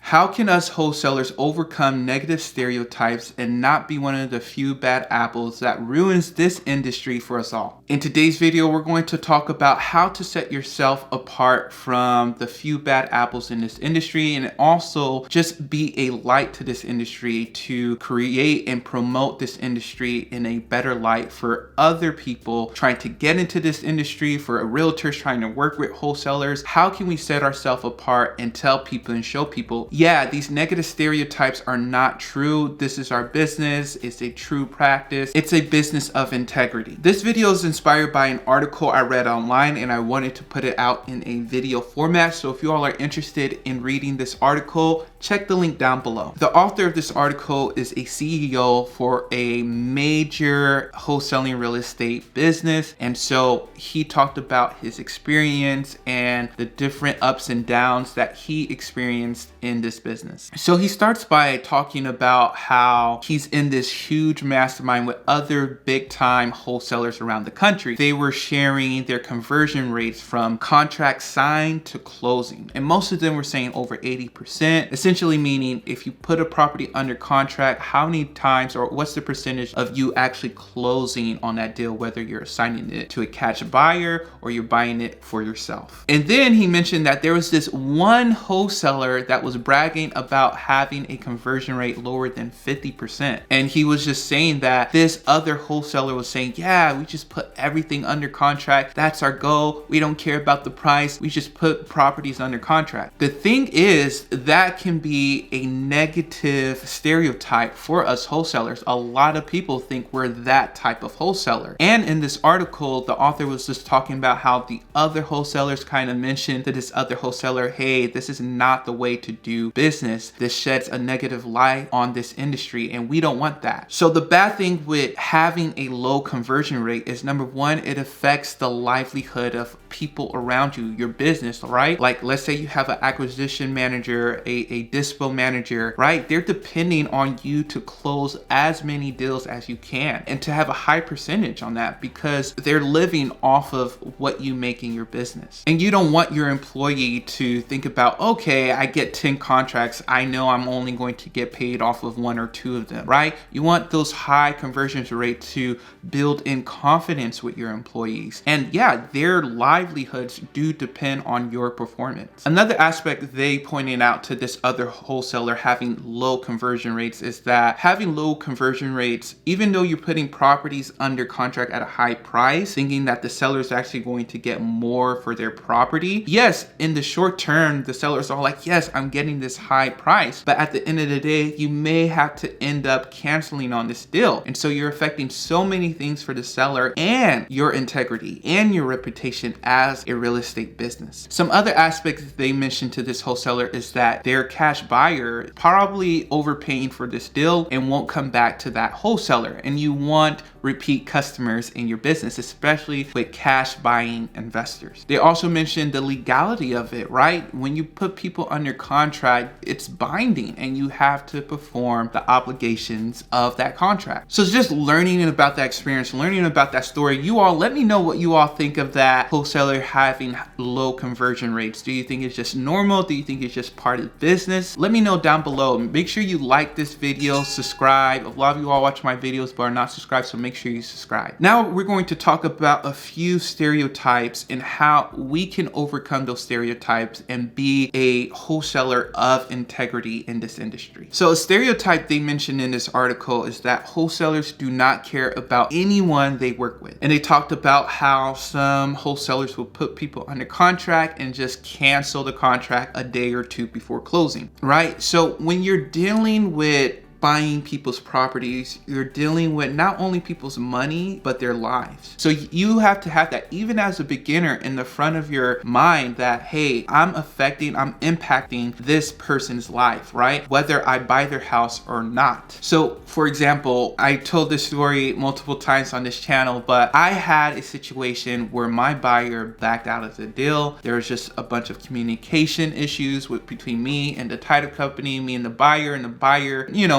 How can us wholesalers overcome negative stereotypes and not be one of the few bad apples that ruins this industry for us all? In today's video, we're going to talk about how to set yourself apart from the few bad apples in this industry, and also just be a light to this industry to create and promote this industry in a better light for other people trying to get into this industry, for realtors trying to work with wholesalers. How can we set ourselves apart and tell people and show people, yeah, these negative stereotypes are not true. This is our business. It's a true practice. It's a business of integrity. This video is inspired by an article I read online, and I wanted to put it out in a video format. So if you all are interested in reading this article, check the link down below. The author of this article is a CEO for a major wholesaling real estate business. And so he talked about his experience and the different ups and downs that he experienced in this business. So he starts by talking about how he's in this huge mastermind with other big time wholesalers around the country. They were sharing their conversion rates from contract signed to closing. And most of them were saying over 80%, essentially meaning if you put a property under contract, how many times or what's the percentage of you actually closing on that deal, whether you're assigning it to a cash buyer or you're buying it for yourself. And then he mentioned that there was this one wholesaler that was bragging about having a conversion rate lower than 50%. And he was just saying that this other wholesaler was saying, yeah, we just put everything under contract. That's our goal. We don't care about the price. We just put properties under contract. The thing is, that can be a negative stereotype for us wholesalers. A lot of people think we're that type of wholesaler. And in this article, the author was just talking about how the other wholesalers kind of mentioned to this other wholesaler, hey, this is not the way to do business. This sheds a negative light on this industry, and we don't want that. So the bad thing with having a low conversion rate is, number one, it affects the livelihood of people around you, your business, right? Like, let's say you have an acquisition manager, a dispo manager, right? They're depending on you to close as many deals as you can and to have a high percentage on that, because they're living off of what you make in your business. And you don't want your employee to think about, okay, I get 10 contracts. I know I'm only going to get paid off of one or two of them, right? You want those high conversion rates to build in confidence with your employees. And yeah, their livelihoods do depend on your performance. Another aspect they pointed out to this other wholesaler having low conversion rates is that having low conversion rates, even though you're putting properties under contract at a high price, thinking that the seller is actually going to get more for their property. Yes, in the short term, the sellers are like, yes, I'm getting this high price. But at the end of the day, you may have to end up canceling on this deal. And so you're affecting so many things for the seller and your integrity and your reputation as a real estate business. Some other aspects they mentioned to this wholesaler is that their cash buyer probably overpaying for this deal and won't come back to that wholesaler. And you want repeat customers in your business, especially with cash buying investors. They also mentioned the legality of it, right? When you put people under contract, it's binding and you have to perform the obligations of that contract. So it's just learning about that experience, learning about that story. You all, let me know what you all think of that wholesaler having low conversion rates. Do you think it's just normal? Do you think it's just part of business? Let me know down below. Make sure you like this video, subscribe. A lot of you all watch my videos but are not subscribed, so make sure you subscribe. Now we're going to talk about a few stereotypes and how we can overcome those stereotypes and be a wholesaler of integrity in this industry. So a stereotype they mentioned in this article is that wholesalers do not care about anyone they work with. And they talked about how some wholesalers will put people under contract and just cancel the contract a day or two before closing, right? So when you're dealing with buying people's properties, you're dealing with not only people's money, but their lives. So you have to have that even as a beginner in the front of your mind that, hey, I'm impacting this person's life, right? Whether I buy their house or not. So for example, I told this story multiple times on this channel, but I had a situation where my buyer backed out of the deal. There was just a bunch of communication issues between me and the title company, me and the buyer,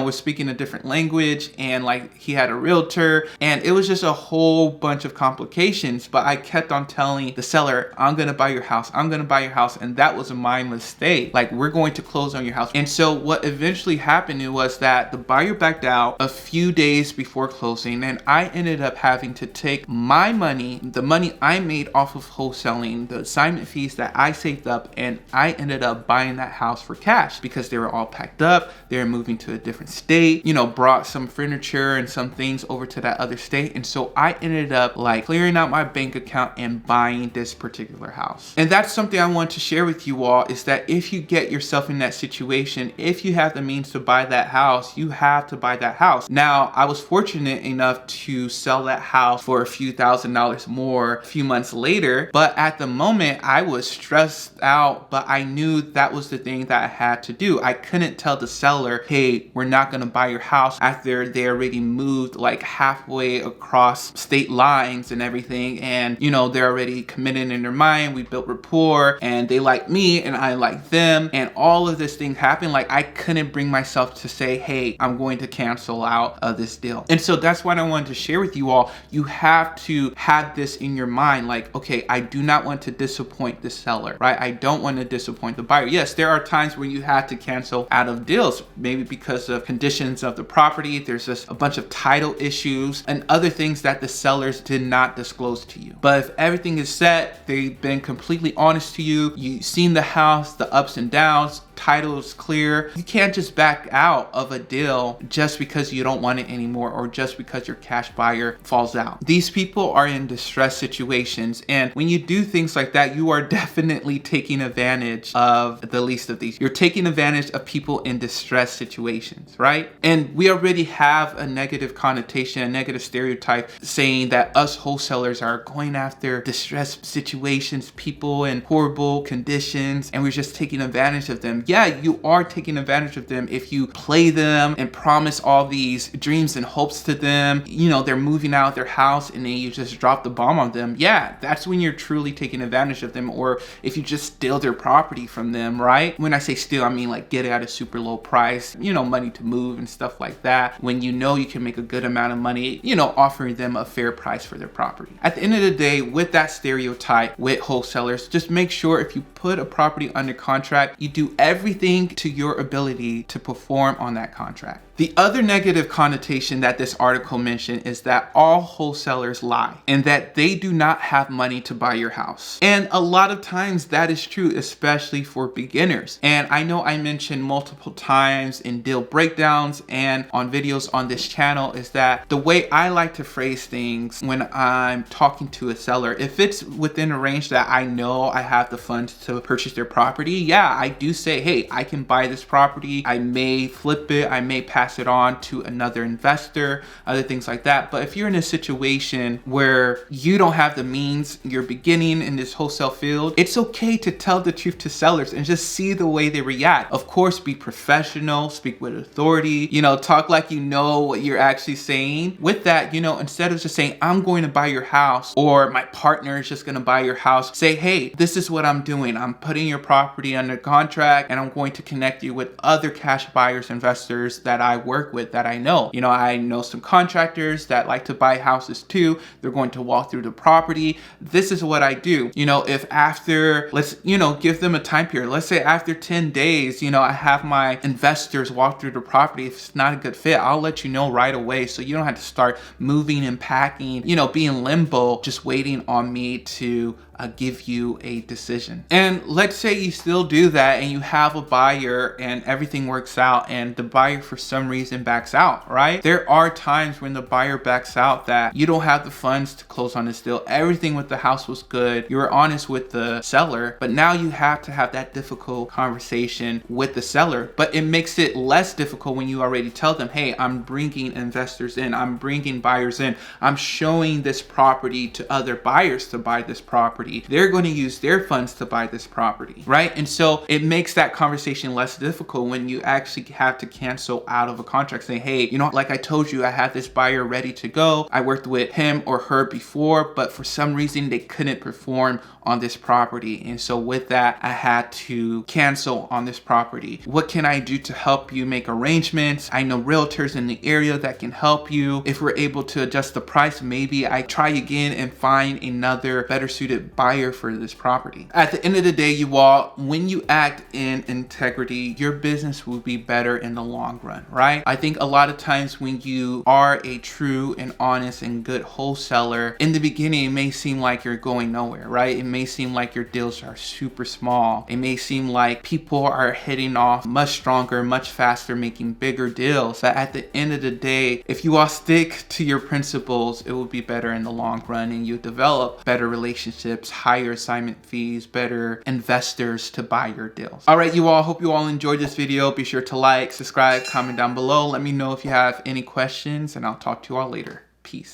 was speaking a different language, and like he had a realtor, and it was just a whole bunch of complications. But I kept on telling the seller, I'm gonna buy your house, I'm gonna buy your house, and that was a mindless state. Like, we're going to close on your house. And so what eventually happened was that the buyer backed out a few days before closing, and I ended up having to take my money, the money I made off of wholesaling, the assignment fees that I saved up, and I ended up buying that house for cash because they were all packed up. They were moving to a different state, you know, brought some furniture and some things over to that other state. And so I ended up like clearing out my bank account and buying this particular house. And that's something I want to share with you all, is that if you get yourself in that situation, if you have the means to buy that house, you have to buy that house. Now, I was fortunate enough to sell that house for a few $1,000s more a few months later, but at the moment I was stressed out, but I knew that was the thing that I had to do. I couldn't tell the seller, hey, we're not gonna buy your house, after they already moved like halfway across state lines and everything, and you know, they're already committed in their mind. We built rapport, and they like me and I like them, and all of this thing happened. Like, I couldn't bring myself to say, hey, I'm going to cancel out of this deal. And so that's what I wanted to share with you all. You have to have this in your mind, like, okay, I do not want to disappoint the seller, right? I don't want to disappoint the buyer. Yes, there are times where you have to cancel out of deals, maybe because of conditions of the property. There's just a bunch of title issues and other things that the sellers did not disclose to you. But if everything is set, they've been completely honest to you, you've seen the house, the ups and downs, title is clear, you can't just back out of a deal just because you don't want it anymore, or just because your cash buyer falls out. These people are in distress situations, and when you do things like that, you are definitely taking advantage of the least of these. You're taking advantage of people in distress situations, right? And we already have a negative connotation, a negative stereotype saying that us wholesalers are going after distressed situations, people in horrible conditions, and we're just taking advantage of them. Yeah, you are taking advantage of them if you play them and promise all these dreams and hopes to them. You know, they're moving out of their house and then you just drop the bomb on them. Yeah, that's when you're truly taking advantage of them. Or if you just steal their property from them, right? When I say steal, I mean like get it at a super low price, you know, money to move and stuff like that. When you know you can make a good amount of money, you know, offering them a fair price for their property. At the end of the day, with that stereotype with wholesalers, just make sure if you put a property under contract, you do everything to your ability to perform on that contract. The other negative connotation that this article mentioned is that all wholesalers lie and that they do not have money to buy your house. And a lot of times that is true, especially for beginners. And I know I mentioned multiple times in deal breakdowns and on videos on this channel is that the way I like to phrase things when I'm talking to a seller, if it's within a range that I know I have the funds to purchase their property, yeah, I do say, hey, I can buy this property. I may flip it, I may pass it on to another investor, other things like that. But if you're in a situation where you don't have the means, you're beginning in this wholesale field, it's okay to tell the truth to sellers and just see the way they react. Of course, be professional, speak with authority, you know, talk like you know what you're actually saying. With that, you know, instead of just saying, I'm going to buy your house, or my partner is just going to buy your house, say, hey, this is what I'm doing. I'm putting your property under contract and I'm going to connect you with other cash buyers, investors that I work with, that I know. You know, I know some contractors that like to buy houses too. They're going to walk through the property. This is what I do. You know, if after, let's, you know, give them a time period. Let's say after 10 days, you know, I have my investors walk through the property. If it's not a good fit, I'll let you know right away. So you don't have to start moving and packing, you know, be in limbo, just waiting on me to give you a decision. And let's say you still do that and you have a buyer and everything works out and the buyer for some reason backs out, right? There are times when the buyer backs out that you don't have the funds to close on this deal. Everything with the house was good. You were honest with the seller, but now you have to have that difficult conversation with the seller. But it makes it less difficult when you already tell them, hey, I'm bringing investors in, I'm bringing buyers in, I'm showing this property to other buyers to buy this property. property. They're going to use their funds to buy this property, right? And so it makes that conversation less difficult when you actually have to cancel out of a contract, saying, hey, you know, like I told you, I had this buyer ready to go. I worked with him or her before, but for some reason they couldn't perform on this property. And so with that, I had to cancel on this property. What can I do to help you make arrangements? I know realtors in the area that can help you. If we're able to adjust the price, maybe I try again and find another better suited buyer for this property. At the end of the day, you all, when you act in integrity, your business will be better in the long run, right? I think a lot of times when you are a true and honest and good wholesaler, in the beginning, it may seem like you're going nowhere, right? It may seem like your deals are super small. It may seem like people are hitting off much stronger, much faster, making bigger deals. But at the end of the day, if you all stick to your principles, it will be better in the long run, and you develop better relationships, higher assignment fees, better investors to buy your deals. All right, you all, hope you all enjoyed this video. Be sure to like, subscribe, comment down below. Let me know if you have any questions, and I'll talk to you all later. Peace.